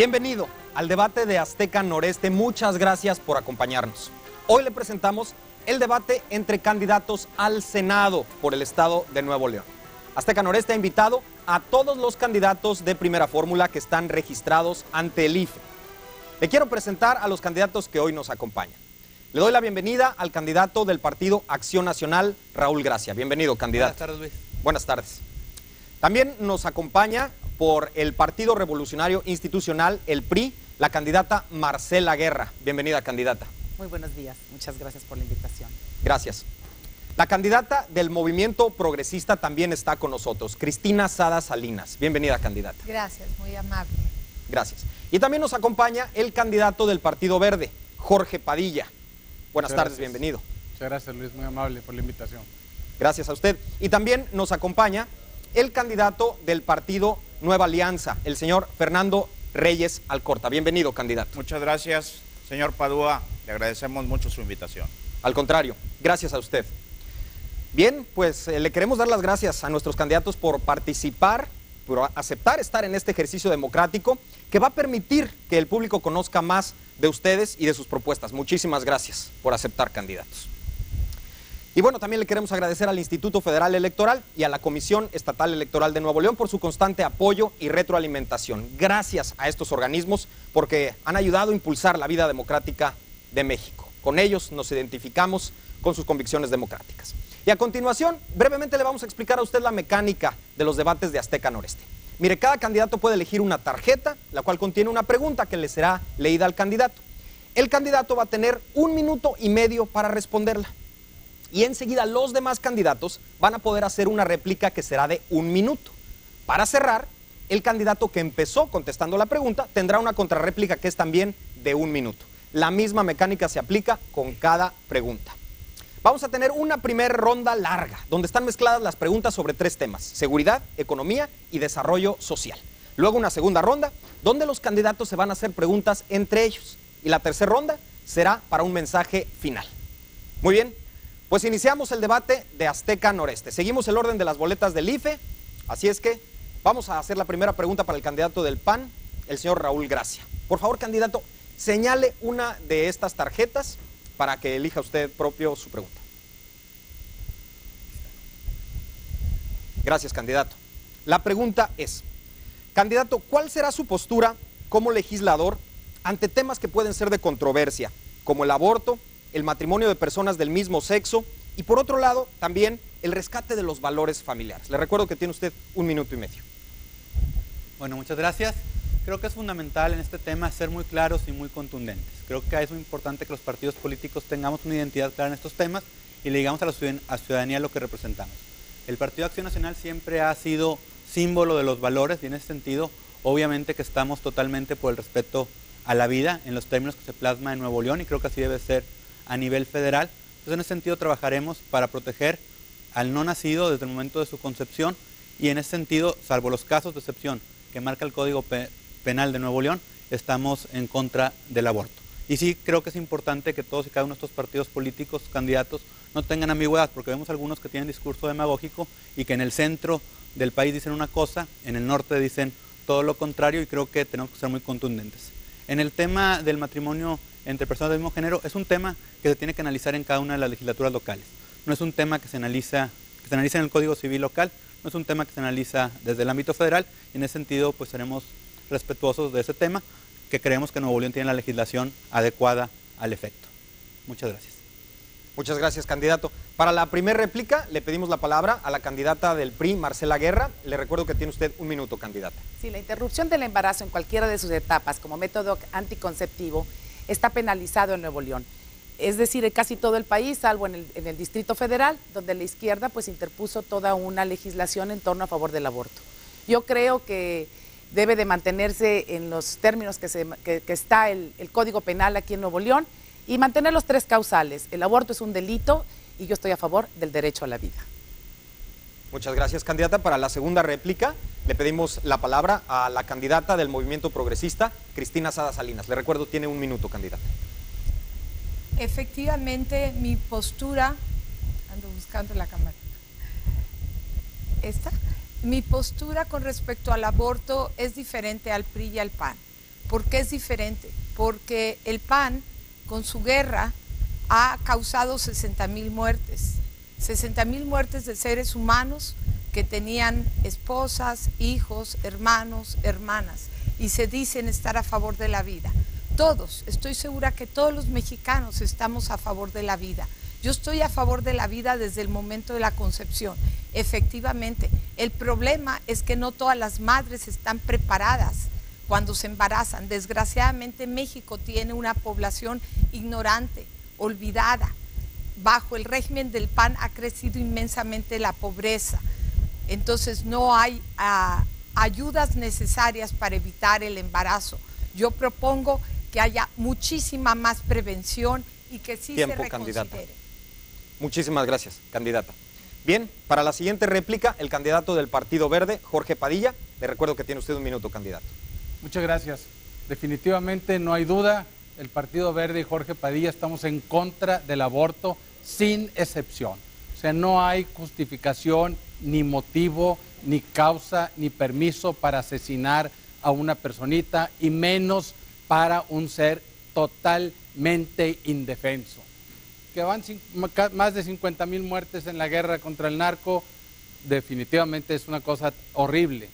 Bienvenido al debate de Azteca Noreste. Muchas gracias por acompañarnos. Hoy le presentamos el debate entre candidatos al Senado por el estado de Nuevo León. Azteca Noreste ha invitado a todos los candidatos de primera fórmula que están registrados ante el IFE. Le quiero presentar a los candidatos que hoy nos acompañan. Le doy la bienvenida al candidato del Partido Acción Nacional, Raúl Gracia. Bienvenido, candidato. Buenas tardes, Luis. Buenas tardes. También nos acompaña por el Partido Revolucionario Institucional, el PRI, la candidata Marcela Guerra. Bienvenida, candidata. Muy buenos días. Muchas gracias por la invitación. Gracias. La candidata del Movimiento Progresista también está con nosotros, Cristina Sada Salinas. Bienvenida, candidata. Gracias, muy amable. Gracias. Y también nos acompaña el candidato del Partido Verde, Jorge Padilla. Buenas tardes, bienvenido. Muchas gracias, Luis, muy amable por la invitación. Gracias a usted. Y también nos acompaña el candidato del Partido Nueva Alianza, el señor Fernando Reyes Alcorta. Bienvenido, candidato. Muchas gracias, señor Padua. Le agradecemos mucho su invitación. Al contrario, gracias a usted. Bien, pues le queremos dar las gracias a nuestros candidatos por participar, por aceptar estar en este ejercicio democrático que va a permitir que el público conozca más de ustedes y de sus propuestas. Muchísimas gracias por aceptar, candidatos. Y bueno, también le queremos agradecer al Instituto Federal Electoral y a la Comisión Estatal Electoral de Nuevo León por su constante apoyo y retroalimentación. Gracias a estos organismos porque han ayudado a impulsar la vida democrática de México. Con ellos nos identificamos con sus convicciones democráticas. Y a continuación, brevemente le vamos a explicar a usted la mecánica de los debates de Azteca Noreste. Mire, cada candidato puede elegir una tarjeta, la cual contiene una pregunta que le será leída al candidato. El candidato va a tener 1 minuto y medio para responderla. Y enseguida los demás candidatos van a poder hacer una réplica que será de 1 minuto. Para cerrar, el candidato que empezó contestando la pregunta tendrá una contrarréplica que es también de 1 minuto. La misma mecánica se aplica con cada pregunta. Vamos a tener una primera ronda larga, donde están mezcladas las preguntas sobre 3 temas: seguridad, economía y desarrollo social. Luego una segunda ronda, donde los candidatos se van a hacer preguntas entre ellos. Y la tercera ronda será para un mensaje final. Muy bien. Pues iniciamos el debate de Azteca Noreste. Seguimos el orden de las boletas del IFE, así es que vamos a hacer la primera pregunta para el candidato del PAN, el señor Raúl Gracia. Por favor, candidato, señale una de estas tarjetas para que elija usted propio su pregunta. Gracias, candidato. La pregunta es, candidato, ¿cuál será su postura como legislador ante temas que pueden ser de controversia, como el aborto, el matrimonio de personas del mismo sexo y, por otro lado, también el rescate de los valores familiares? Le recuerdo que tiene usted 1 minuto y medio. Bueno, muchas gracias. Creo que es fundamental en este tema ser muy claros y muy contundentes. Creo que es muy importante que los partidos políticos tengamos una identidad clara en estos temas y le digamos a la ciudadanía lo que representamos. El Partido Acción Nacional siempre ha sido símbolo de los valores y en ese sentido, obviamente que estamos totalmente por el respeto a la vida en los términos que se plasma en Nuevo León y creo que así debe ser a nivel federal. Entonces, en ese sentido trabajaremos para proteger al no nacido desde el momento de su concepción y en ese sentido, salvo los casos de excepción que marca el Código Penal de Nuevo León, estamos en contra del aborto. Y sí creo que es importante que todos y cada uno de estos partidos políticos, candidatos, no tengan ambigüedad, porque vemos algunos que tienen discurso demagógico y que en el centro del país dicen una cosa, en el norte dicen todo lo contrario y creo que tenemos que ser muy contundentes. En el tema del matrimonio entre personas del mismo género, es un tema que se tiene que analizar en cada una de las legislaturas locales. No es un tema que se analiza en el Código Civil local, no es un tema que se analiza desde el ámbito federal, y en ese sentido pues seremos respetuosos de ese tema, que creemos que Nuevo León tiene la legislación adecuada al efecto. Muchas gracias. Muchas gracias, candidato. Para la primera réplica le pedimos la palabra a la candidata del PRI, Marcela Guerra. Le recuerdo que tiene usted 1 minuto, candidata. Sí, la interrupción del embarazo en cualquiera de sus etapas como método anticonceptivo está penalizado en Nuevo León. Es decir, en casi todo el país, salvo en el Distrito Federal, donde la izquierda pues interpuso toda una legislación en torno a favor del aborto. Yo creo que debe de mantenerse en los términos que está el Código Penal aquí en Nuevo León y mantener los 3 causales. El aborto es un delito y yo estoy a favor del derecho a la vida. Muchas gracias, candidata. Para la segunda réplica le pedimos la palabra a la candidata del Movimiento Progresista, Cristina Sada Salinas. Le recuerdo, tiene 1 minuto, candidata. Efectivamente, mi postura, ando buscando la cámara, mi postura con respecto al aborto es diferente al PRI y al PAN. ¿Por qué es diferente? Porque el PAN, con su guerra, ha causado 60,000 muertes. 60,000 muertes de seres humanos que tenían esposas, hijos, hermanos, hermanas, y se dicen estar a favor de la vida. Todos, estoy segura que todos los mexicanos estamos a favor de la vida. Yo estoy a favor de la vida desde el momento de la concepción. Efectivamente, el problema es que no todas las madres están preparadas cuando se embarazan. Desgraciadamente México tiene una población ignorante, olvidada. Bajo el régimen del PAN ha crecido inmensamente la pobreza. Entonces no hay ayudas necesarias para evitar el embarazo. Yo propongo que haya muchísima más prevención y que sí se reconsidere. Candidata. Muchísimas gracias, candidata. Bien, para la siguiente réplica, el candidato del Partido Verde, Jorge Padilla. Le recuerdo que tiene usted un minuto, candidato. Muchas gracias. Definitivamente no hay duda, el Partido Verde y Jorge Padilla estamos en contra del aborto sin excepción. O sea, no hay justificación, ni motivo, ni causa, ni permiso para asesinar a una personita, y menos para un ser totalmente indefenso. Que van más de 50,000 muertes en la guerra contra el narco, definitivamente es una cosa horrible,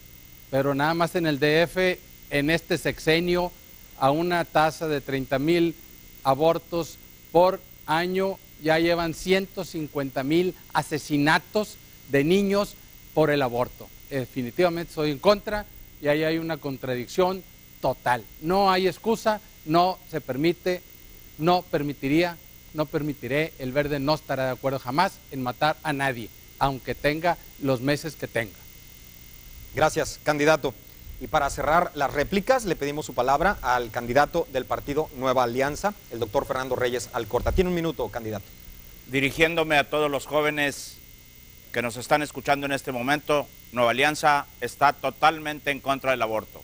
pero nada más en el DF, en este sexenio, a una tasa de 30,000 abortos por año, ya llevan 150,000 asesinatos de niños por el aborto. Definitivamente soy en contra, y ahí hay una contradicción total. No hay excusa, no se permite, no permitiré, el Verde no estará de acuerdo jamás en matar a nadie, aunque tenga los meses que tenga. Gracias, candidato. Y para cerrar las réplicas, le pedimos su palabra al candidato del partido Nueva Alianza, el doctor Fernando Reyes Alcorta. Tiene un minuto, candidato. Dirigiéndome a todos los jóvenes que nos están escuchando en este momento, Nueva Alianza está totalmente en contra del aborto.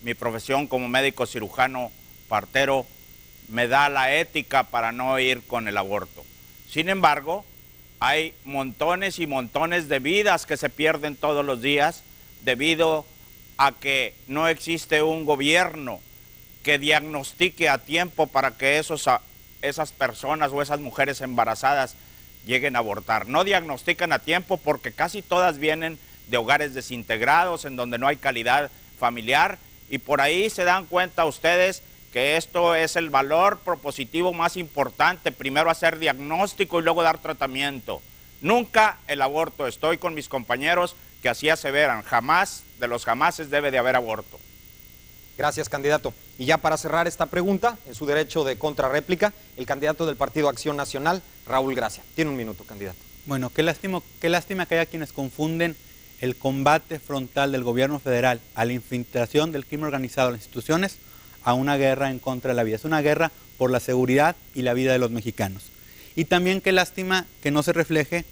Mi profesión como médico cirujano partero me da la ética para no ir con el aborto. Sin embargo, hay montones y montones de vidas que se pierden todos los días debido a que no existe un gobierno que diagnostique a tiempo para que esas personas o esas mujeres embarazadas lleguen a abortar. No diagnostican a tiempo porque casi todas vienen de hogares desintegrados en donde no hay calidad familiar, y por ahí se dan cuenta ustedes que esto es el valor propositivo más importante: primero hacer diagnóstico y luego dar tratamiento. Nunca el aborto. Estoy con mis compañeros que así aseveran, jamás de los jamases debe de haber aborto. Gracias, candidato. Y ya para cerrar esta pregunta, en su derecho de contrarréplica, el candidato del Partido Acción Nacional, Raúl Gracia. Tiene un minuto, candidato. Bueno, qué lástima que haya quienes confunden el combate frontal del gobierno federal a la infiltración del crimen organizado en las instituciones a una guerra en contra de la vida. Es una guerra por la seguridad y la vida de los mexicanos. Y también qué lástima que no se refleje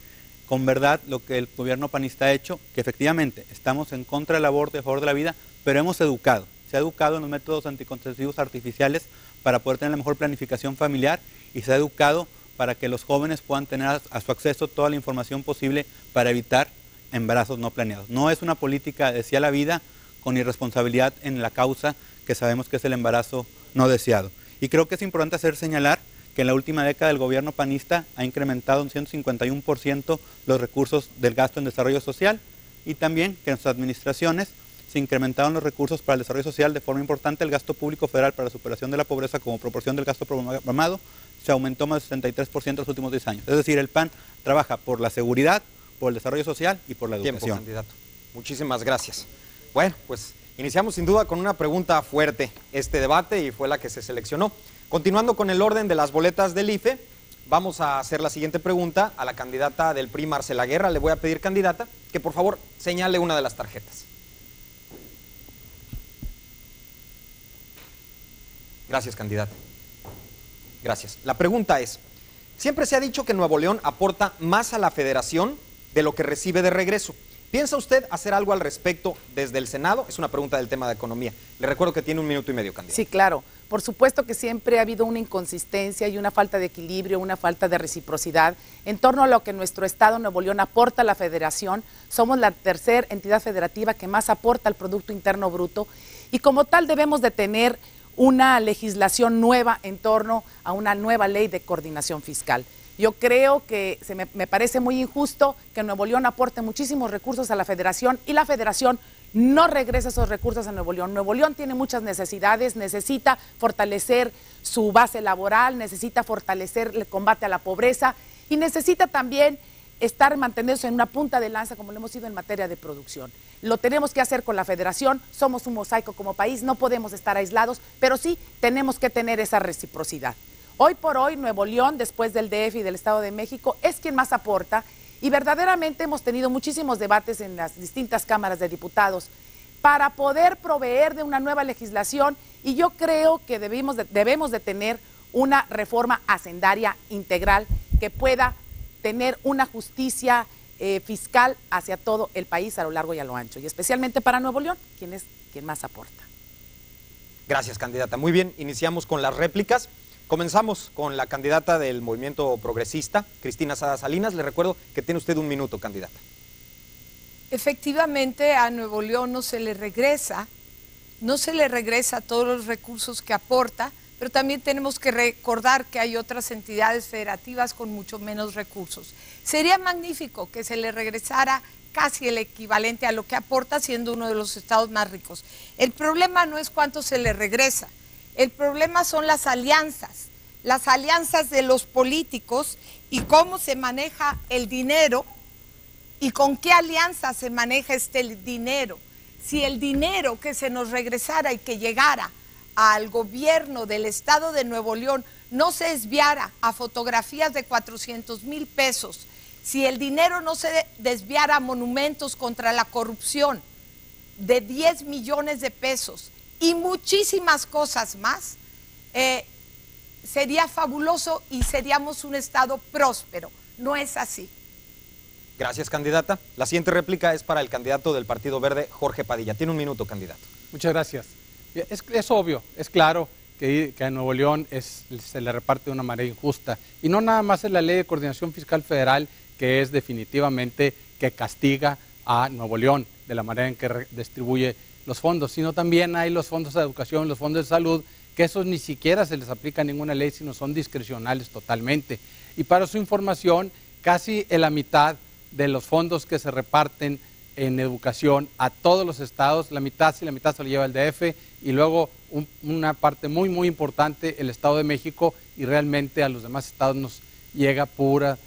con verdad lo que el gobierno panista ha hecho, que efectivamente estamos en contra del aborto y a favor de la vida, pero hemos educado. Se ha educado en los métodos anticonceptivos artificiales para poder tener la mejor planificación familiar, y se ha educado para que los jóvenes puedan tener a su acceso toda la información posible para evitar embarazos no planeados. No es una política de sí a la vida con irresponsabilidad en la causa que sabemos que es el embarazo no deseado. Y creo que es importante señalar que en la última década el gobierno panista ha incrementado un 151% los recursos del gasto en desarrollo social, y también que en sus administraciones se incrementaron los recursos para el desarrollo social de forma importante. El gasto público federal para la superación de la pobreza como proporción del gasto programado se aumentó más del 63% en los últimos 10 años. Es decir, el PAN trabaja por la seguridad, por el desarrollo social y por la educación. Tiempo, candidato. Muchísimas gracias. Bueno, pues iniciamos sin duda con una pregunta fuerte este debate, y fue la que se seleccionó. Continuando con el orden de las boletas del IFE, vamos a hacer la siguiente pregunta a la candidata del PRI, Marcela Guerra. Le voy a pedir, candidata, que por favor señale una de las tarjetas. Gracias, candidata. Gracias. La pregunta es: siempre se ha dicho que Nuevo León aporta más a la federación de lo que recibe de regreso. ¿Piensa usted hacer algo al respecto desde el Senado? Es una pregunta del tema de economía. Le recuerdo que tiene 1 minuto y medio, candidato. Sí, claro. Por supuesto que siempre ha habido una inconsistencia y una falta de equilibrio, una falta de reciprocidad en torno a lo que nuestro Estado, Nuevo León, aporta a la federación. Somos la tercera entidad federativa que más aporta al Producto Interno Bruto, y como tal debemos de tener una legislación nueva en torno a una nueva ley de coordinación fiscal. Yo creo que me parece muy injusto que Nuevo León aporte muchísimos recursos a la Federación y la Federación no regresa esos recursos a Nuevo León. Nuevo León tiene muchas necesidades, necesita fortalecer su base laboral, necesita fortalecer el combate a la pobreza y necesita también mantenerse en una punta de lanza como lo hemos sido en materia de producción. Lo tenemos que hacer con la Federación, somos un mosaico como país, no podemos estar aislados, pero sí tenemos que tener esa reciprocidad. Hoy por hoy, Nuevo León, después del DF y del Estado de México, es quien más aporta y verdaderamente hemos tenido muchísimos debates en las distintas cámaras de diputados para poder proveer de una nueva legislación y yo creo que debemos de tener una reforma hacendaria integral que pueda tener una justicia fiscal hacia todo el país a lo largo y a lo ancho, y especialmente para Nuevo León, quien más aporta. Gracias, candidata. Muy bien, iniciamos con las réplicas. Comenzamos con la candidata del Movimiento Progresista, Cristina Sada Salinas. Le recuerdo que tiene usted 1 minuto, candidata. Efectivamente, a Nuevo León no se le regresa todos los recursos que aporta, pero también tenemos que recordar que hay otras entidades federativas con mucho menos recursos. Sería magnífico que se le regresara casi el equivalente a lo que aporta siendo uno de los estados más ricos. El problema no es cuánto se le regresa, el problema son las alianzas de los políticos y cómo se maneja el dinero y con qué alianza se maneja este dinero. Si el dinero que se nos regresara y que llegara al gobierno del estado de Nuevo León no se desviara a fotografías de 400,000 pesos, si el dinero no se desviara a monumentos contra la corrupción de 10 millones de pesos y muchísimas cosas más, sería fabuloso y seríamos un estado próspero. No es así. Gracias, candidata. La siguiente réplica es para el candidato del Partido Verde, Jorge Padilla. Tiene 1 minuto, candidato. Muchas gracias. Es obvio, es claro que a Nuevo León se le reparte de una manera injusta. Y no nada más es la Ley de Coordinación Fiscal Federal que es definitivamente que castiga a Nuevo León de la manera en que distribuye los fondos, sino también hay los fondos de educación, los fondos de salud, que esos ni siquiera se les aplica ninguna ley, sino son discrecionales totalmente. Y para su información, casi la mitad de los fondos que se reparten en educación a todos los estados, la mitad se lo lleva el DF y luego una parte muy muy importante el Estado de México y realmente a los demás estados nos llega pura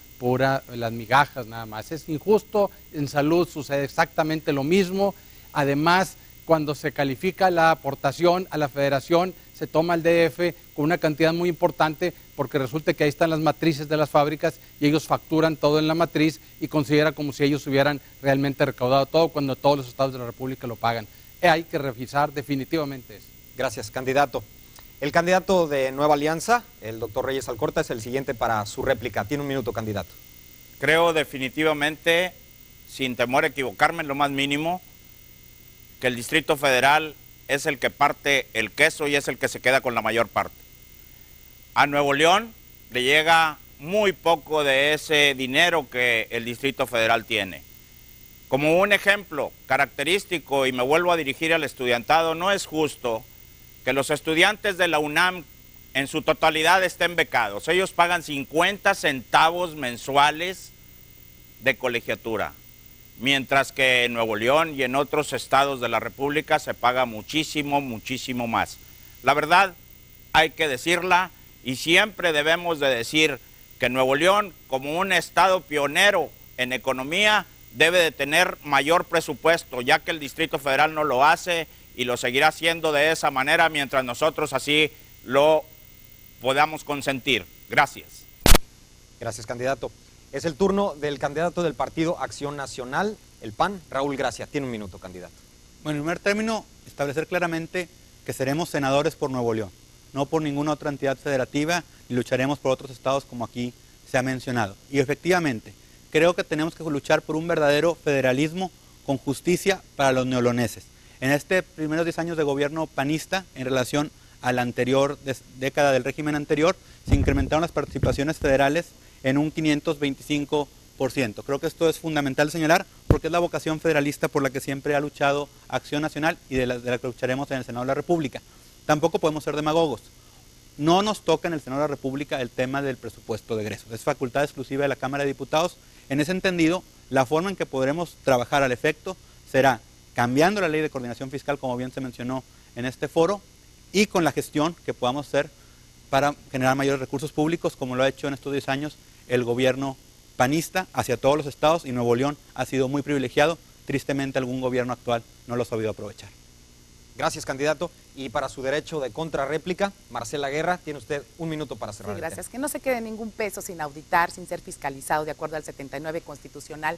las migajas nada más. Es injusto, en salud sucede exactamente lo mismo, además cuando se califica la aportación a la federación se toma el DF con una cantidad muy importante porque resulta que ahí están las matrices de las fábricas y ellos facturan todo en la matriz y considera como si ellos hubieran realmente recaudado todo cuando todos los estados de la República lo pagan. Hay que revisar definitivamente eso. Gracias, candidato. El candidato de Nueva Alianza, el doctor Reyes Alcorta, es el siguiente para su réplica. Tiene 1 minuto, candidato. Creo definitivamente, sin temor a equivocarme en lo más mínimo, que el Distrito Federal es el que parte el queso y es el que se queda con la mayor parte. A Nuevo León le llega muy poco de ese dinero que el Distrito Federal tiene. Como un ejemplo característico, y me vuelvo a dirigir al estudiantado, no es justo que los estudiantes de la UNAM en su totalidad estén becados. Ellos pagan 50 centavos mensuales de colegiatura, mientras que en Nuevo León y en otros estados de la República se paga muchísimo, muchísimo más. La verdad hay que decirla y siempre debemos de decir que Nuevo León, como un estado pionero en economía, debe de tener mayor presupuesto, ya que el Distrito Federal no lo hace y lo seguirá haciendo de esa manera mientras nosotros así lo podamos consentir. Gracias. Gracias, candidato. Es el turno del candidato del Partido Acción Nacional, el PAN, Raúl Gracia. Tiene 1 minuto, candidato. Bueno, en primer término, establecer claramente que seremos senadores por Nuevo León, no por ninguna otra entidad federativa, y lucharemos por otros estados como aquí se ha mencionado. Y efectivamente, creo que tenemos que luchar por un verdadero federalismo con justicia para los neoloneses. En este primeros 10 años de gobierno panista, en relación a la anterior década del régimen anterior, se incrementaron las participaciones federales en un 525%. Creo que esto es fundamental señalar porque es la vocación federalista por la que siempre ha luchado Acción Nacional y de la que lucharemos en el Senado de la República. Tampoco podemos ser demagogos. No nos toca en el Senado de la República el tema del presupuesto de egresos. Es facultad exclusiva de la Cámara de Diputados. En ese entendido, la forma en que podremos trabajar al efecto será cambiando la ley de coordinación fiscal, como bien se mencionó en este foro, y con la gestión que podamos hacer para generar mayores recursos públicos, como lo ha hecho en estos 10 años el gobierno panista hacia todos los estados, y Nuevo León ha sido muy privilegiado. Tristemente, algún gobierno actual no lo ha sabido aprovechar. Gracias, candidato. Y para su derecho de contrarréplica, Marcela Guerra, tiene usted un minuto para cerrar. Sí, gracias. Que no se quede ningún peso sin auditar, sin ser fiscalizado de acuerdo al 79 constitucional,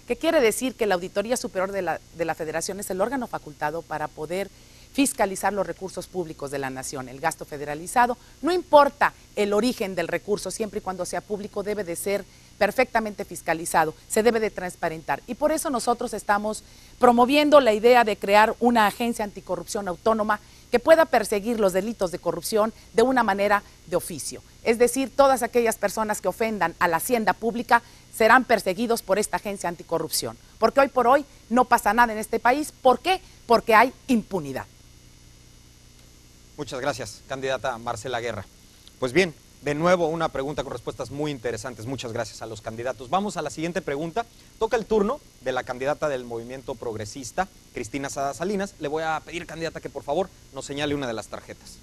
que quiere decir que la Auditoría Superior de la Federación es el órgano facultado para poder fiscalizar los recursos públicos de la nación, el gasto federalizado. No importa el origen del recurso, siempre y cuando sea público, debe de ser perfectamente fiscalizado, se debe de transparentar. Y por eso nosotros estamos promoviendo la idea de crear una agencia anticorrupción autónoma que pueda perseguir los delitos de corrupción de una manera de oficio. Es decir, todas aquellas personas que ofendan a la hacienda pública serán perseguidos por esta agencia anticorrupción. Porque hoy por hoy no pasa nada en este país. ¿Por qué? Porque hay impunidad. Muchas gracias, candidata Marcela Guerra. Pues bien, de nuevo una pregunta con respuestas muy interesantes. Muchas gracias a los candidatos. Vamos a la siguiente pregunta. Toca el turno de la candidata del Movimiento Progresista, Cristina Sada Salinas. Le voy a pedir, candidata, que por favor nos señale una de las tarjetas.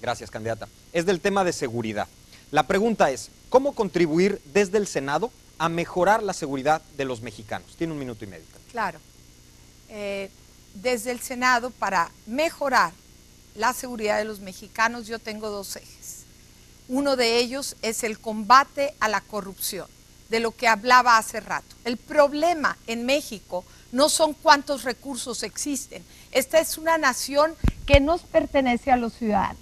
Gracias, candidata. Es del tema de seguridad. La pregunta es, ¿cómo contribuir desde el Senado a mejorar la seguridad de los mexicanos? Tiene un minuto y medio. Claro. Desde el Senado, para mejorar la seguridad de los mexicanos, yo tengo dos ejes. Uno de ellos es el combate a la corrupción, de lo que hablaba hace rato. El problema en México no son cuántos recursos existen. Esta es una nación que nos pertenece a los ciudadanos.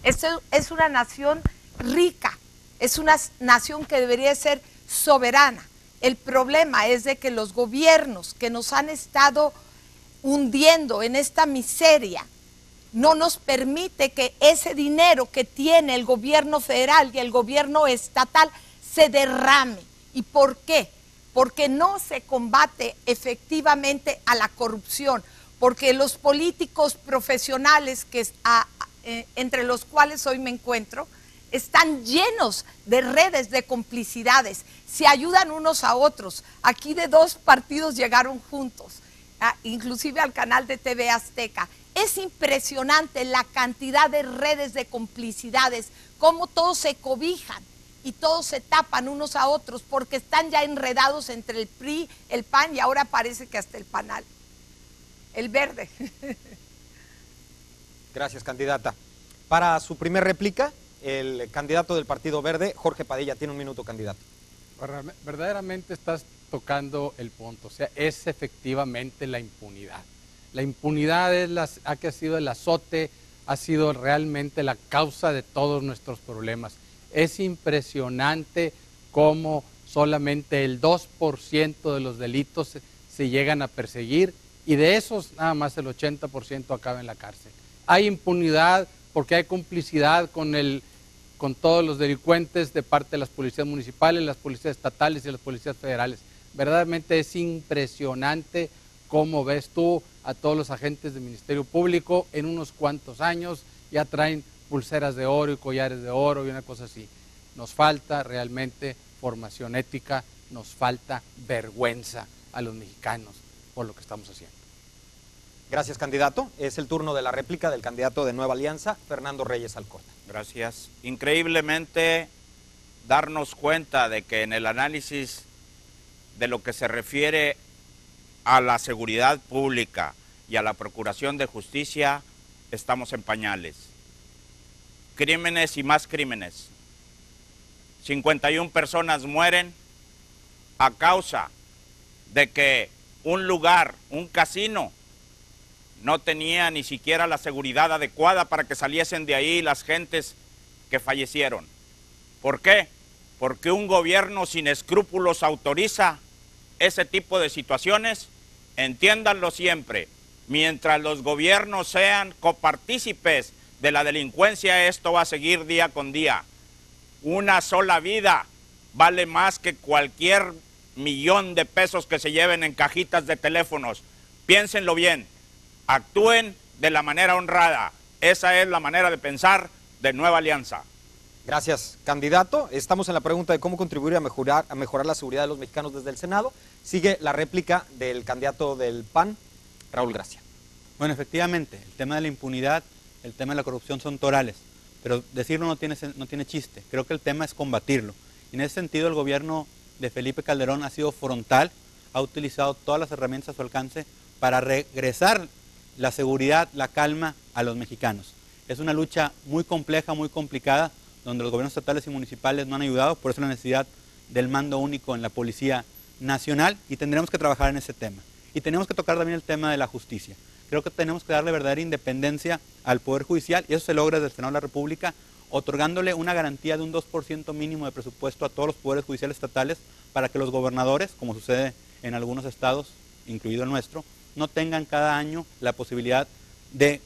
Esta es una nación rica, es una nación que debería ser soberana. El problema es de que los gobiernos que nos han estado hundiendo en esta miseria no nos permite que ese dinero que tiene el gobierno federal y el gobierno estatal se derrame. ¿Y por qué? Porque no se combate efectivamente a la corrupción, porque los políticos profesionales entre los cuales hoy me encuentro están llenos de redes de complicidades, se ayudan unos a otros. Aquí de dos partidos llegaron juntos, inclusive al canal de TV Azteca. Es impresionante la cantidad de redes de complicidades, cómo todos se cobijan y todos se tapan unos a otros porque están ya enredados entre el PRI, el PAN y ahora parece que hasta el PANAL, el verde. Gracias, candidata. Para su primer réplica, el candidato del Partido Verde, Jorge Padilla, tiene un minuto, candidato. Verdaderamente estás tocando el punto, o sea, es efectivamente la impunidad. La impunidad ha sido el azote, ha sido realmente la causa de todos nuestros problemas. Es impresionante cómo solamente el 2% de los delitos se llegan a perseguir y de esos nada más el 80% acaba en la cárcel. Hay impunidad porque hay complicidad con todos los delincuentes de parte de las policías municipales, las policías estatales y las policías federales. Verdaderamente es impresionante cómo ves tú a todos los agentes del Ministerio Público en unos cuantos años ya traen pulseras de oro y collares de oro y una cosa así. Nos falta realmente formación ética, nos falta vergüenza a los mexicanos por lo que estamos haciendo. Gracias, candidato. Es el turno de la réplica del candidato de Nueva Alianza, Fernando Reyes Alcorta. Gracias. Increíblemente darnos cuenta de que en el análisis de lo que se refiere a la seguridad pública y a la procuración de justicia, estamos en pañales. Crímenes y más crímenes. 51 personas mueren a causa de que un lugar, un casino, no tenía ni siquiera la seguridad adecuada para que saliesen de ahí las gentes que fallecieron. ¿Por qué? Porque un gobierno sin escrúpulos autoriza ese tipo de situaciones. Entiéndanlo siempre, mientras los gobiernos sean copartícipes de la delincuencia, esto va a seguir día con día. Una sola vida vale más que cualquier millón de pesos que se lleven en cajitas de teléfonos. Piénsenlo bien, actúen de la manera honrada. Esa es la manera de pensar de Nueva Alianza. Gracias, candidato. Estamos en la pregunta de cómo contribuir a mejorar la seguridad de los mexicanos desde el Senado. Sigue la réplica del candidato del PAN, Raúl Gracia. Bueno, efectivamente, el tema de la impunidad, el tema de la corrupción son torales, pero decirlo no tiene chiste. Creo que el tema es combatirlo. Y en ese sentido, el gobierno de Felipe Calderón ha sido frontal, ha utilizado todas las herramientas a su alcance para regresar la seguridad, la calma a los mexicanos. Es una lucha muy compleja, muy complicada, donde los gobiernos estatales y municipales no han ayudado, por eso la necesidad del mando único en la Policía Nacional, y tendremos que trabajar en ese tema. Y tenemos que tocar también el tema de la justicia. Creo que tenemos que darle verdadera independencia al Poder Judicial, y eso se logra desde el Senado de la República, otorgándole una garantía de un 2% mínimo de presupuesto a todos los poderes judiciales estatales para que los gobernadores, como sucede en algunos estados, incluido el nuestro, no tengan cada año la posibilidad de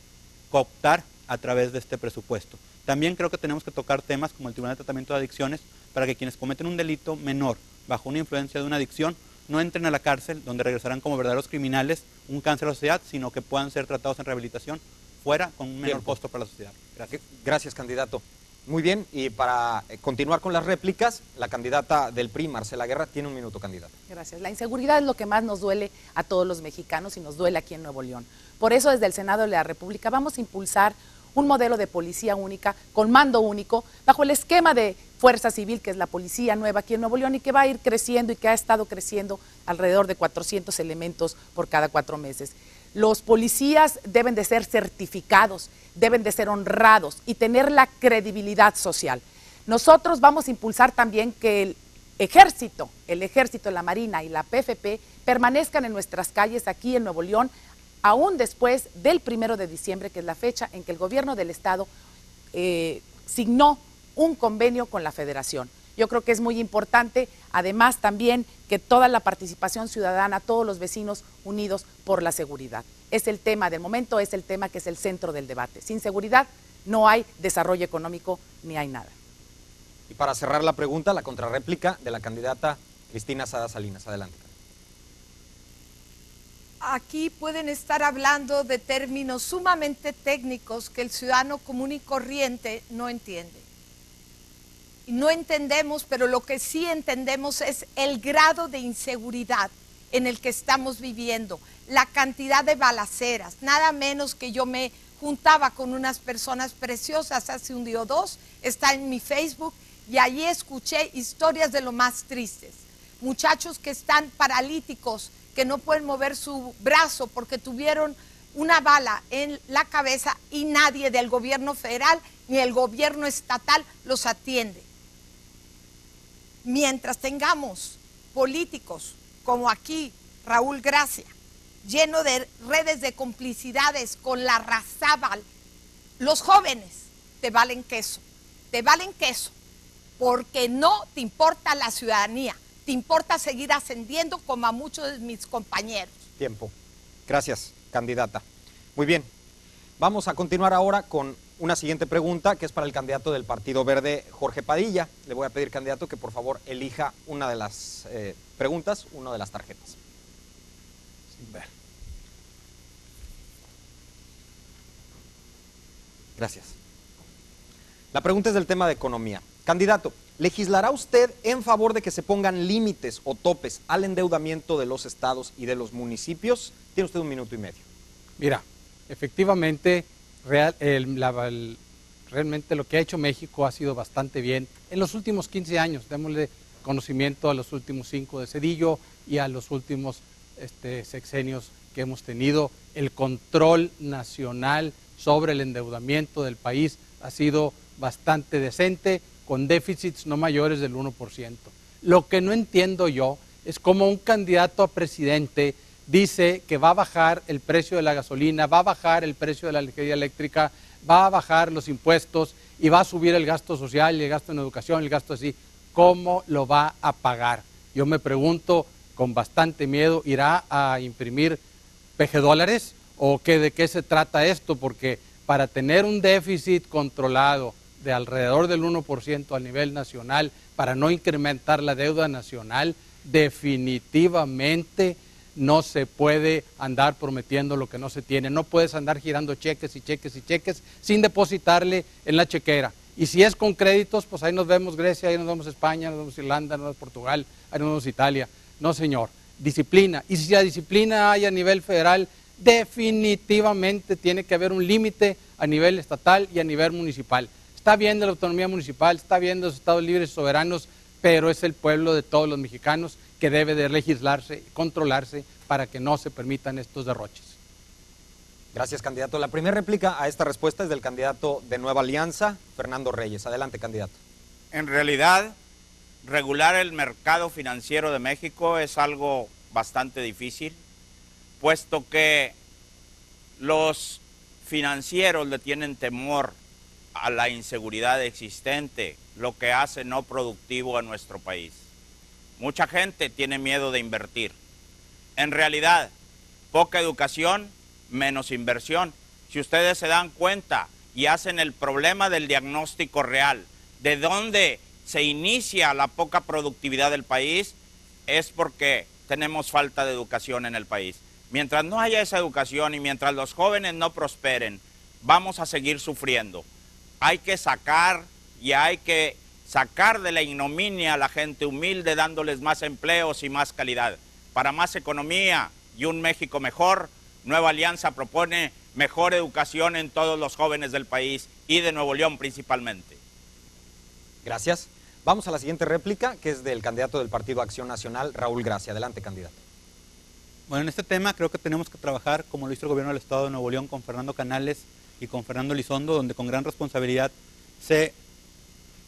cooptar a través de este presupuesto. También creo que tenemos que tocar temas como el Tribunal de Tratamiento de Adicciones para que quienes cometen un delito menor bajo una influencia de una adicción no entren a la cárcel, donde regresarán como verdaderos criminales, un cáncer a la sociedad, sino que puedan ser tratados en rehabilitación fuera con un menor costo para la sociedad. Gracias. Gracias, candidato. Muy bien, y para continuar con las réplicas, la candidata del PRI, Marcela Guerra, tiene un minuto, candidata. Gracias. La inseguridad es lo que más nos duele a todos los mexicanos y nos duele aquí en Nuevo León. Por eso, desde el Senado de la República vamos a impulsar un modelo de policía única, con mando único, bajo el esquema de Fuerza Civil, que es la policía nueva aquí en Nuevo León y que va a ir creciendo y que ha estado creciendo alrededor de 400 elementos por cada 4 meses. Los policías deben de ser certificados, deben de ser honrados y tener la credibilidad social. Nosotros vamos a impulsar también que el ejército, la Marina y la PFP permanezcan en nuestras calles aquí en Nuevo León, aún después del 1 de diciembre, que es la fecha en que el gobierno del estado signó un convenio con la federación. Yo creo que es muy importante, además también, que toda la participación ciudadana, todos los vecinos unidos por la seguridad. Es el tema del momento, es el tema que es el centro del debate. Sin seguridad no hay desarrollo económico ni hay nada. Y para cerrar la pregunta, la contrarréplica de la candidata Cristina Sada Salinas. Adelante. Aquí pueden estar hablando de términos sumamente técnicos que el ciudadano común y corriente no entiende. Y no entendemos, pero lo que sí entendemos es el grado de inseguridad en el que estamos viviendo, la cantidad de balaceras, nada menos que yo me juntaba con unas personas preciosas hace un día o dos, está en mi Facebook, y allí escuché historias de lo más tristes. Muchachos que están paralíticos, que no pueden mover su brazo porque tuvieron una bala en la cabeza y nadie del gobierno federal ni el gobierno estatal los atiende. Mientras tengamos políticos como aquí, Raúl Gracia, lleno de redes de complicidades con la Razábal, los jóvenes te valen queso, porque no te importa la ciudadanía, te importa seguir ascendiendo como a muchos de mis compañeros. Tiempo. Gracias, candidata. Muy bien. Vamos a continuar ahora con una siguiente pregunta que es para el candidato del Partido Verde, Jorge Padilla. Le voy a pedir, candidato, que por favor elija una de las preguntas, una de las tarjetas. Sin ver. Gracias. La pregunta es del tema de economía. Candidato, ¿legislará usted en favor de que se pongan límites o topes al endeudamiento de los estados y de los municipios? Tiene usted 1 minuto y medio. Mira, efectivamente, realmente lo que ha hecho México ha sido bastante bien en los últimos 15 años. Démosle conocimiento a los últimos 5 de Cedillo y a los últimos sexenios que hemos tenido. El control nacional sobre el endeudamiento del país ha sido bastante decente, con déficits no mayores del 1%. Lo que no entiendo yo es cómo un candidato a presidente dice que va a bajar el precio de la gasolina, va a bajar el precio de la energía eléctrica, va a bajar los impuestos y va a subir el gasto social, el gasto en educación, el gasto así. ¿Cómo lo va a pagar? Yo me pregunto con bastante miedo, ¿irá a imprimir pejedólares o de qué se trata esto? Porque para tener un déficit controlado de alrededor del 1% a nivel nacional, para no incrementar la deuda nacional, definitivamente no se puede andar prometiendo lo que no se tiene. No puedes andar girando cheques y cheques y cheques sin depositarle en la chequera. Y si es con créditos, pues ahí nos vemos Grecia, ahí nos vemos España, nos vemos Irlanda, nos vemos Portugal, ahí nos vemos Italia. No, señor. Disciplina. Y si la disciplina hay a nivel federal, definitivamente tiene que haber un límite a nivel estatal y a nivel municipal. Está bien de la autonomía municipal, está bien de los estados libres y soberanos, pero es el pueblo de todos los mexicanos que debe de legislarse, controlarse para que no se permitan estos derroches. Gracias, candidato. La primera réplica a esta respuesta es del candidato de Nueva Alianza, Fernando Reyes. Adelante, candidato. En realidad, regular el mercado financiero de México es algo bastante difícil, puesto que los financieros le tienen temor a la inseguridad existente, lo que hace no productivo a nuestro país. Mucha gente tiene miedo de invertir. En realidad, poca educación, menos inversión. Si ustedes se dan cuenta y hacen el problema del diagnóstico real, de dónde se inicia la poca productividad del país, es porque tenemos falta de educación en el país. Mientras no haya esa educación y mientras los jóvenes no prosperen, vamos a seguir sufriendo. Hay que sacar de la ignominia a la gente humilde, dándoles más empleos y más calidad. Para más economía y un México mejor, Nueva Alianza propone mejor educación en todos los jóvenes del país y de Nuevo León principalmente. Gracias. Vamos a la siguiente réplica, que es del candidato del Partido Acción Nacional, Raúl Gracia. Adelante, candidato. Bueno, en este tema creo que tenemos que trabajar, como lo hizo el gobierno del Estado de Nuevo León, con Fernando Canales y con Fernando Elizondo, donde con gran responsabilidad se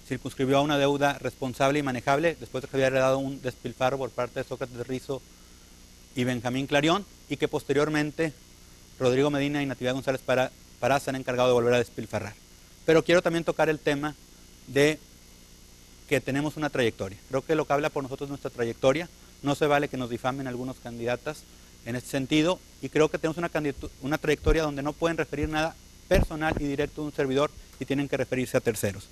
circunscribió a una deuda responsable y manejable, después de que había heredado un despilfarro por parte de Sócrates Rizzo y Benjamín Clarión, y que posteriormente Rodrigo Medina y Natividad González Parás se han encargado de volver a despilfarrar. Pero quiero también tocar el tema de que tenemos una trayectoria. Creo que lo que habla por nosotros es nuestra trayectoria. No se vale que nos difamen algunos candidatas en este sentido, y creo que tenemos una trayectoria donde no pueden referir nada personal y directo de un servidor y tienen que referirse a terceros.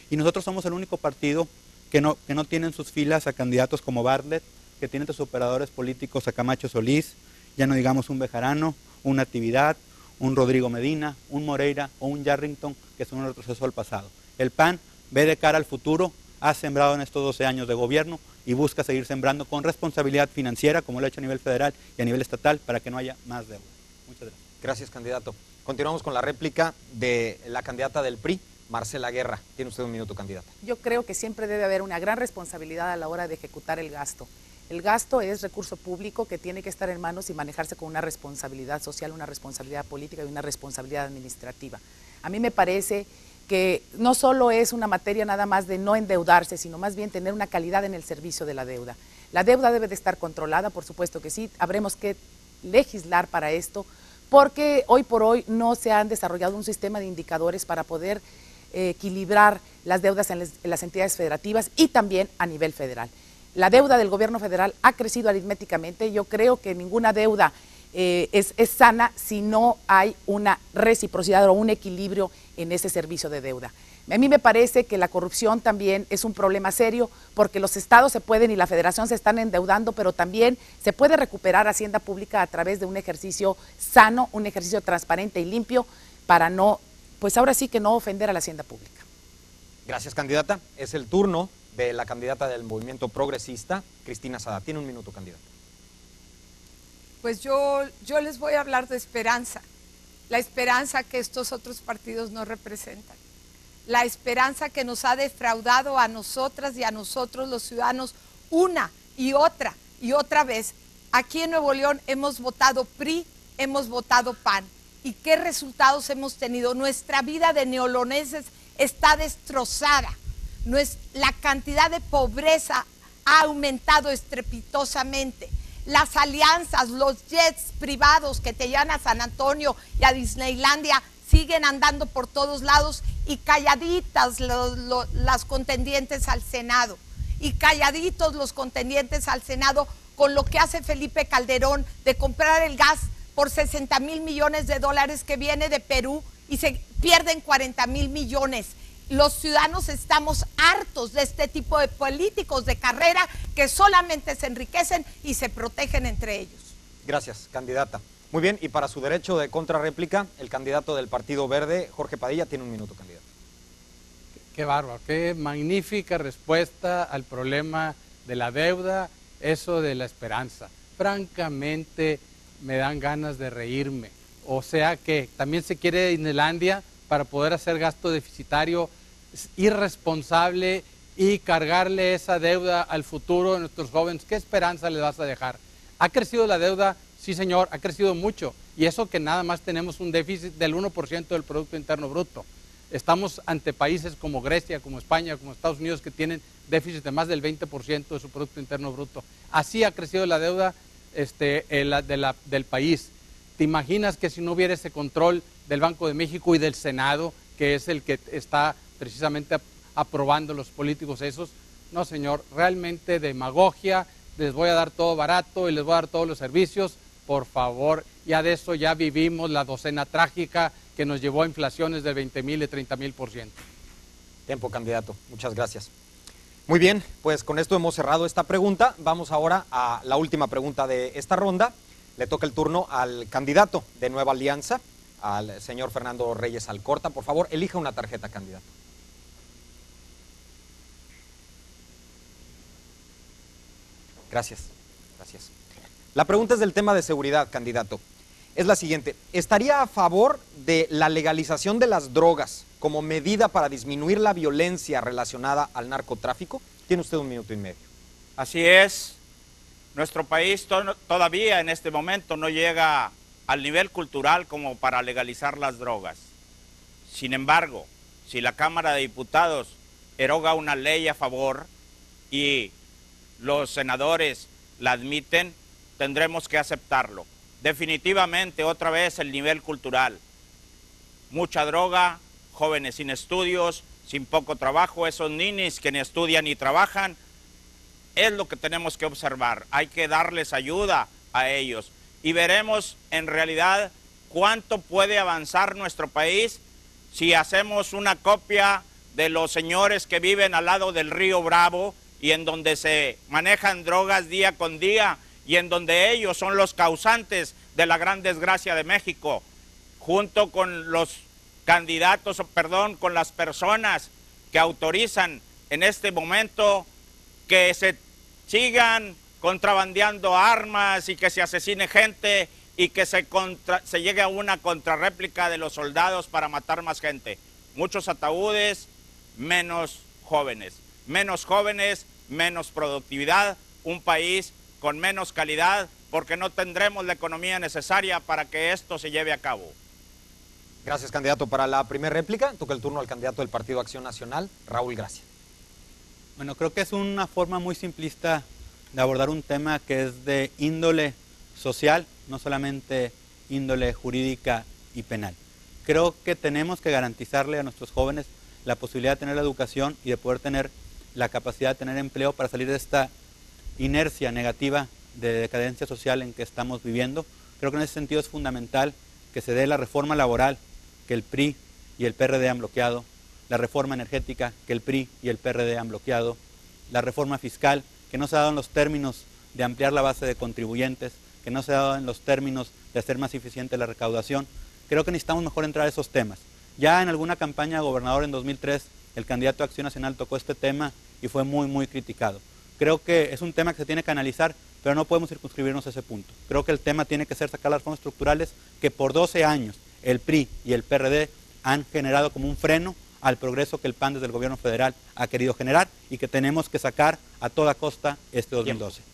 Y nosotros somos el único partido que no tiene en sus filas a candidatos como Bartlett, que tiene entre sus operadores políticos a Camacho Solís, ya no digamos un Bejarano, un Natividad, un Rodrigo Medina, un Moreira o un Yarrington, que son un retroceso al pasado. El PAN ve de cara al futuro, ha sembrado en estos 12 años de gobierno y busca seguir sembrando con responsabilidad financiera, como lo ha hecho a nivel federal y a nivel estatal, para que no haya más deuda. Muchas gracias. Gracias, candidato. Continuamos con la réplica de la candidata del PRI, Marcela Guerra. Tiene usted un minuto, candidata. Yo creo que siempre debe haber una gran responsabilidad a la hora de ejecutar el gasto. El gasto es recurso público que tiene que estar en manos y manejarse con una responsabilidad social, una responsabilidad política y una responsabilidad administrativa. A mí me parece que no solo es una materia nada más de no endeudarse, sino más bien tener una calidad en el servicio de la deuda. La deuda debe de estar controlada, por supuesto que sí, habremos que legislar para esto, porque hoy por hoy no se han desarrollado un sistema de indicadores para poder equilibrar las deudas en las entidades federativas y también a nivel federal. La deuda del gobierno federal ha crecido aritméticamente. Yo creo que ninguna deuda es sana si no hay una reciprocidad o un equilibrio en ese servicio de deuda. A mí me parece que la corrupción también es un problema serio, porque los estados se pueden y la federación se están endeudando, pero también se puede recuperar hacienda pública a través de un ejercicio sano, un ejercicio transparente y limpio, para no, pues ahora sí que no ofender a la hacienda pública. Gracias, candidata. Es el turno de la candidata del Movimiento Progresista, Cristina Sada. Tiene un minuto, candidata. Pues yo les voy a hablar de esperanza, la esperanza que estos otros partidos no representan, la esperanza que nos ha defraudado a nosotras y a nosotros los ciudadanos una y otra vez. Aquí en Nuevo León hemos votado PRI, hemos votado PAN. ¿Y qué resultados hemos tenido? Nuestra vida de neoloneses está destrozada. La cantidad de pobreza ha aumentado estrepitosamente. Las alianzas, los jets privados que te llevan a San Antonio y a Disneylandia siguen andando por todos lados, y calladitas las contendientes al Senado. Y calladitos los contendientes al Senado con lo que hace Felipe Calderón de comprar el gas por 60,000 millones de dólares que viene de Perú y se pierden 40,000 millones. los ciudadanos estamos hartos de este tipo de políticos de carrera que solamente se enriquecen y se protegen entre ellos. Gracias, candidata. Muy bien, y para su derecho de contrarréplica, el candidato del Partido Verde, Jorge Padilla, tiene un minuto, candidato. Qué bárbaro, qué magnífica respuesta al problema de la deuda, eso de la esperanza. Francamente, me dan ganas de reírme. O sea que también se quiere Disneylandia para poder hacer gasto deficitario irresponsable y cargarle esa deuda al futuro de nuestros jóvenes. ¿Qué esperanza les vas a dejar? ¿Ha crecido la deuda? Sí, señor, ha crecido mucho. Y eso que nada más tenemos un déficit del 1% del Producto Interno Bruto. Estamos ante países como Grecia, como España, como Estados Unidos, que tienen déficit de más del 20% de su Producto Interno Bruto. Así ha crecido la deuda del país. ¿Te imaginas que si no hubiera ese control del Banco de México y del Senado, que es el que está precisamente aprobando los políticos esos? No, señor, realmente demagogia, les voy a dar todo barato y les voy a dar todos los servicios. Por favor, ya de eso ya vivimos la docena trágica que nos llevó a inflaciones de 20,000 y 30,000%. Tiempo, candidato. Muchas gracias. Muy bien, pues con esto hemos cerrado esta pregunta. Vamos ahora a la última pregunta de esta ronda. Le toca el turno al candidato de Nueva Alianza, al señor Fernando Reyes Alcorta. Por favor, elija una tarjeta, candidato. Gracias. Gracias. La pregunta es del tema de seguridad, candidato. Es la siguiente. ¿Estaría a favor de la legalización de las drogas como medida para disminuir la violencia relacionada al narcotráfico? Tiene usted 1 minuto y medio. Así es. Nuestro país todavía en este momento no llega al nivel cultural como para legalizar las drogas. Sin embargo, si la Cámara de Diputados eroga una ley a favor y los senadores la admiten, tendremos que aceptarlo. Definitivamente, otra vez, el nivel cultural. Mucha droga, jóvenes sin estudios, sin poco trabajo, esos ninis que ni estudian ni trabajan, es lo que tenemos que observar. Hay que darles ayuda a ellos y veremos en realidad cuánto puede avanzar nuestro país si hacemos una copia de los señores que viven al lado del río Bravo y en donde se manejan drogas día con día y en donde ellos son los causantes de la gran desgracia de México, junto con los candidatos, con las personas que autorizan en este momento que se sigan contrabandeando armas y que se asesine gente y que se llegue a una contrarréplica de los soldados para matar más gente. Muchos ataúdes, menos jóvenes, menos productividad, un país con menos calidad, porque no tendremos la economía necesaria para que esto se lleve a cabo. Gracias, candidato. Para la primera réplica, toca el turno al candidato del Partido Acción Nacional, Raúl Gracia. Bueno, creo que es una forma muy simplista de abordar un tema que es de índole social, no solamente índole jurídica y penal. Creo que tenemos que garantizarle a nuestros jóvenes la posibilidad de tener la educación y de poder tener la capacidad de tener empleo para salir de esta inercia negativa de decadencia social en que estamos viviendo. Creo que en ese sentido es fundamental que se dé la reforma laboral que el PRI y el PRD han bloqueado, la reforma energética que el PRI y el PRD han bloqueado, la reforma fiscal que no se ha dado en los términos de ampliar la base de contribuyentes, que no se ha dado en los términos de hacer más eficiente la recaudación. Creo que necesitamos mejor entrar a esos temas. Ya en alguna campaña de gobernador en 2003, el candidato a Acción Nacional tocó este tema y fue muy criticado. Creo que es un tema que se tiene que analizar, pero no podemos circunscribirnos a ese punto. Creo que el tema tiene que ser sacar las reformas estructurales que por 12 años el PRI y el PRD han generado como un freno al progreso que el PAN desde el gobierno federal ha querido generar y que tenemos que sacar a toda costa este 2012. Bien.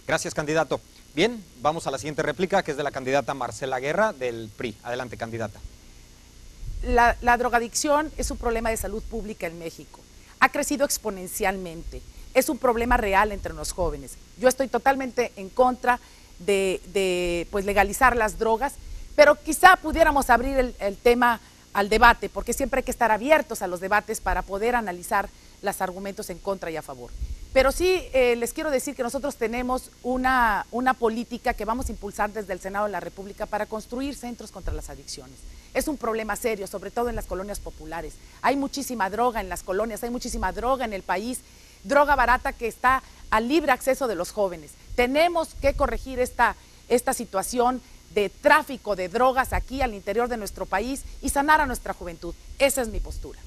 Gracias, candidato. Bien, vamos a la siguiente réplica, que es de la candidata Marcela Guerra del PRI. Adelante, candidata. La drogadicción es un problema de salud pública en México. Ha crecido exponencialmente. Es un problema real entre los jóvenes. Yo estoy totalmente en contra de pues, legalizar las drogas, pero quizá pudiéramos abrir el tema al debate, porque siempre hay que estar abiertos a los debates para poder analizar los argumentos en contra y a favor. Pero sí les quiero decir que nosotros tenemos una política que vamos a impulsar desde el Senado de la República para construir centros contra las adicciones. Es un problema serio, sobre todo en las colonias populares. Hay muchísima droga en las colonias, hay muchísima droga en el país, droga barata que está al libre acceso de los jóvenes. Tenemos que corregir esta situación de tráfico de drogas aquí al interior de nuestro país y sanar a nuestra juventud. Esa es mi postura.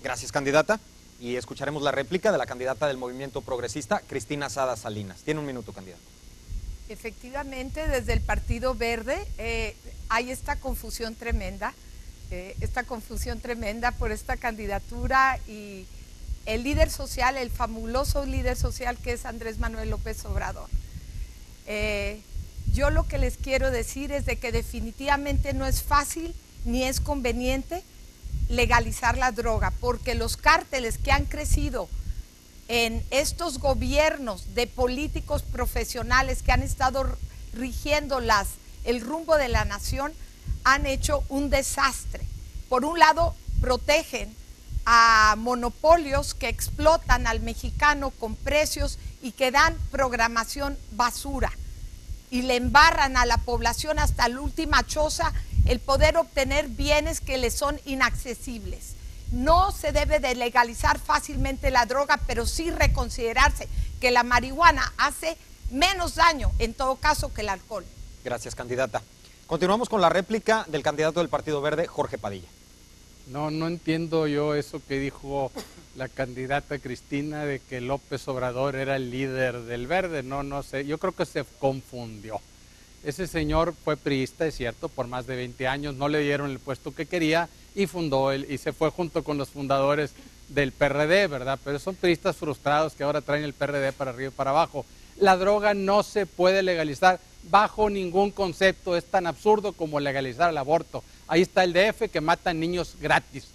Gracias, candidata. Y escucharemos la réplica de la candidata del Movimiento Progresista, Cristina Sada Salinas. Tiene un minuto, candidata. Efectivamente, desde el Partido Verde hay esta confusión tremenda por esta candidatura y el líder social, el fabuloso líder social que es Andrés Manuel López Obrador. Yo lo que les quiero decir es de que definitivamente no es fácil ni es conveniente legalizar la droga, porque los cárteles que han crecido en estos gobiernos de políticos profesionales que han estado rigiendo el rumbo de la nación han hecho un desastre. Por un lado, protegen a monopolios que explotan al mexicano con precios y que dan programación basura y le embarran a la población hasta la última choza el poder obtener bienes que les son inaccesibles. No se debe de legalizar fácilmente la droga, pero sí reconsiderarse que la marihuana hace menos daño en todo caso que el alcohol. Gracias, candidata. Continuamos con la réplica del candidato del Partido Verde, Jorge Padilla. No entiendo yo eso que dijo la candidata Cristina de que López Obrador era el líder del Verde. No sé, yo creo que se confundió. Ese señor fue priista, es cierto, por más de 20 años, no le dieron el puesto que quería y y se fue junto con los fundadores del PRD, ¿verdad? Pero son priistas frustrados que ahora traen el PRD para arriba y para abajo. La droga no se puede legalizar bajo ningún concepto, es tan absurdo como legalizar el aborto. Ahí está el DF que matan niños gratis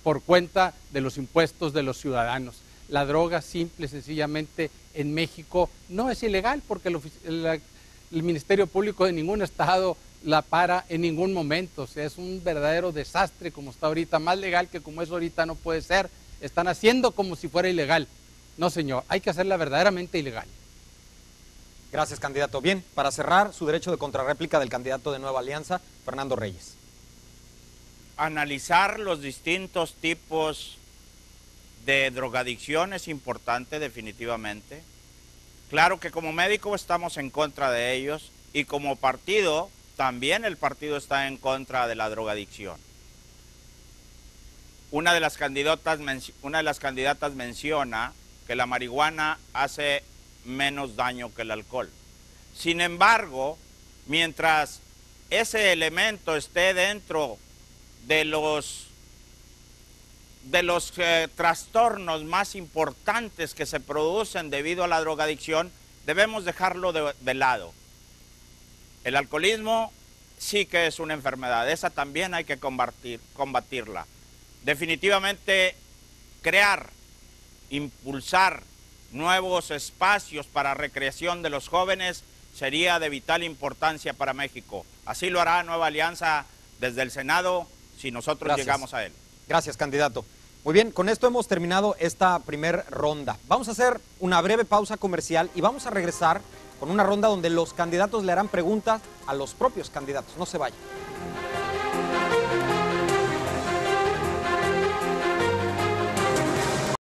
por cuenta de los impuestos de los ciudadanos. La droga simple y sencillamente en México no es ilegal porque el Ministerio Público de ningún estado la para en ningún momento. O sea, es un verdadero desastre como está ahorita, más legal que como es ahorita no puede ser. Están haciendo como si fuera ilegal. No, señor, hay que hacerla verdaderamente ilegal. Gracias, candidato. Bien, para cerrar, su derecho de contrarréplica del candidato de Nueva Alianza, Fernando Reyes. Analizar los distintos tipos de drogadicción es importante, definitivamente. Claro que como médico estamos en contra de ellos y como partido, también el partido está en contra de la drogadicción. Una de las candidatas menciona que la marihuana hace menos daño que el alcohol. Sin embargo, mientras ese elemento esté dentro de los trastornos más importantes que se producen debido a la drogadicción, debemos dejarlo de lado. El alcoholismo sí que es una enfermedad, esa también hay que combatirla. Definitivamente crear, impulsar nuevos espacios para recreación de los jóvenes sería de vital importancia para México. Así lo hará Nueva Alianza desde el Senado si nosotros llegamos a él. Gracias, candidato. Muy bien, con esto hemos terminado esta primera ronda. Vamos a hacer una breve pausa comercial y vamos a regresar con una ronda donde los candidatos le harán preguntas a los propios candidatos. No se vayan.